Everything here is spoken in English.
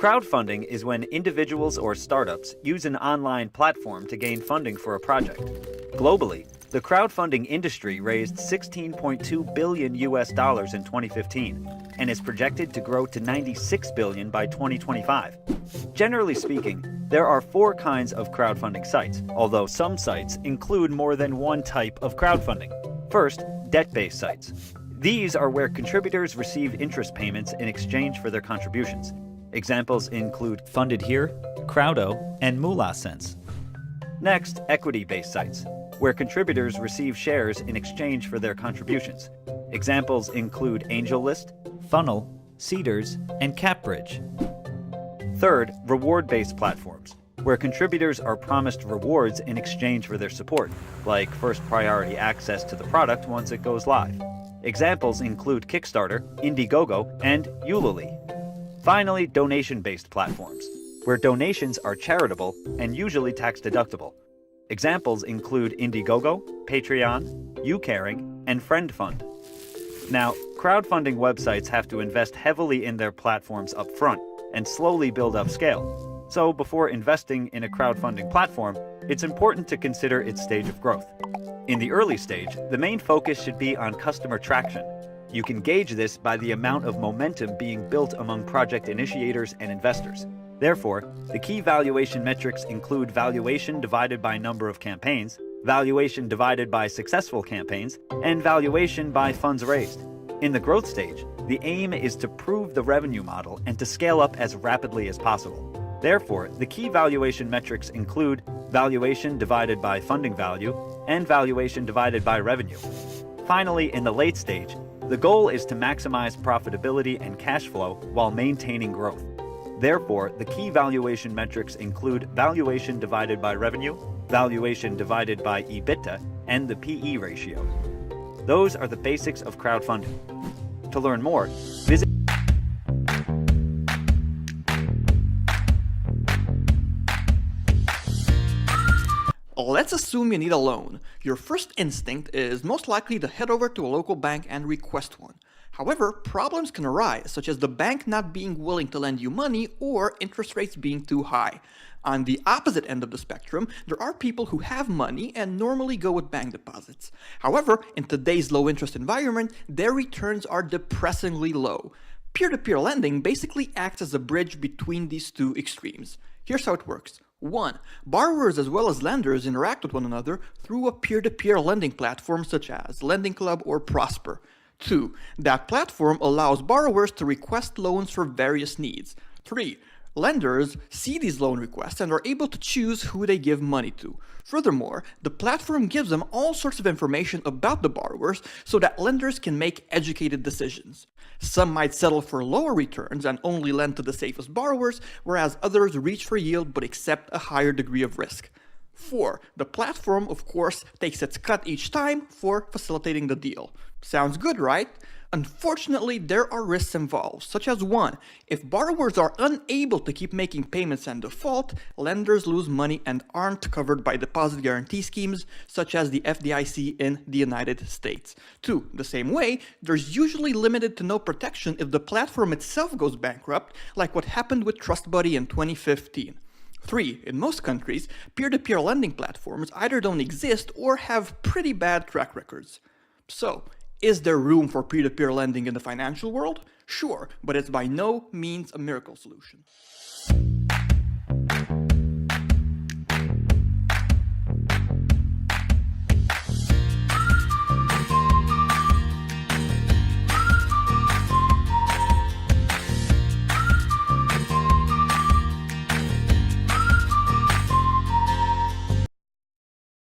Crowdfunding is when individuals or startups use an online platform to gain funding for a project. Globally, the crowdfunding industry raised $16.2 billion in 2015 and is projected to grow to $96 billion by 2025. Generally speaking, there are four kinds of crowdfunding sites, although some sites include more than one type of crowdfunding. First, debt-based sites. These are where contributors receive interest payments in exchange for their contributions. Examples include Funded Here, Crowdo, and Moolah Sense. Next, equity-based sites, where contributors receive shares in exchange for their contributions. Examples include AngelList, Funnel, Seedrs, and CapBridge. Third, reward-based platforms, where contributors are promised rewards in exchange for their support, like first priority access to the product once it goes live. Examples include Kickstarter, Indiegogo, and Ulule. Finally, donation-based platforms, where donations are charitable and usually tax-deductible. Examples include Indiegogo, Patreon, UCaring, and FriendFund. Now, crowdfunding websites have to invest heavily in their platforms up front and slowly build up scale. So before investing in a crowdfunding platform, it's important to consider its stage of growth. In the early stage, the main focus should be on customer traction. You can gauge this by the amount of momentum being built among project initiators and investors. Therefore, the key valuation metrics include valuation divided by number of campaigns, valuation divided by successful campaigns, and valuation by funds raised. In the growth stage, the aim is to prove the revenue model and to scale up as rapidly as possible. Therefore, the key valuation metrics include valuation divided by funding value and valuation divided by revenue. Finally, in the late stage, the goal is to maximize profitability and cash flow while maintaining growth. Therefore, the key valuation metrics include valuation divided by revenue, valuation divided by EBITDA, and the PE ratio. Those are the basics of crowdfunding. To learn more, visit Let's assume you need a loan. Your first instinct is most likely to head over to a local bank and request one. However, problems can arise, such as the bank not being willing to lend you money or interest rates being too high. On the opposite end of the spectrum, there are people who have money and normally go with bank deposits. However, in today's low-interest environment, their returns are depressingly low. Peer-to-peer lending basically acts as a bridge between these two extremes. Here's how it works. 1. Borrowers as well as lenders interact with one another through a peer-to-peer lending platform such as Lending Club or Prosper. 2. That platform allows borrowers to request loans for various needs. 3. Lenders see these loan requests and are able to choose who they give money to. Furthermore, the platform gives them all sorts of information about the borrowers so that lenders can make educated decisions. Some might settle for lower returns and only lend to the safest borrowers, whereas others reach for yield but accept a higher degree of risk. 4. The platform, of course, takes its cut each time for facilitating the deal. Sounds good, right? Unfortunately, there are risks involved, such as 1. If borrowers are unable to keep making payments and default, lenders lose money and aren't covered by deposit guarantee schemes, such as the FDIC in the United States. 2. The same way, there's usually limited to no protection if the platform itself goes bankrupt, like what happened with TrustBuddy in 2015. 3. In most countries, peer-to-peer lending platforms either don't exist or have pretty bad track records. So, is there room for peer-to-peer lending in the financial world? Sure, but it's by no means a miracle solution.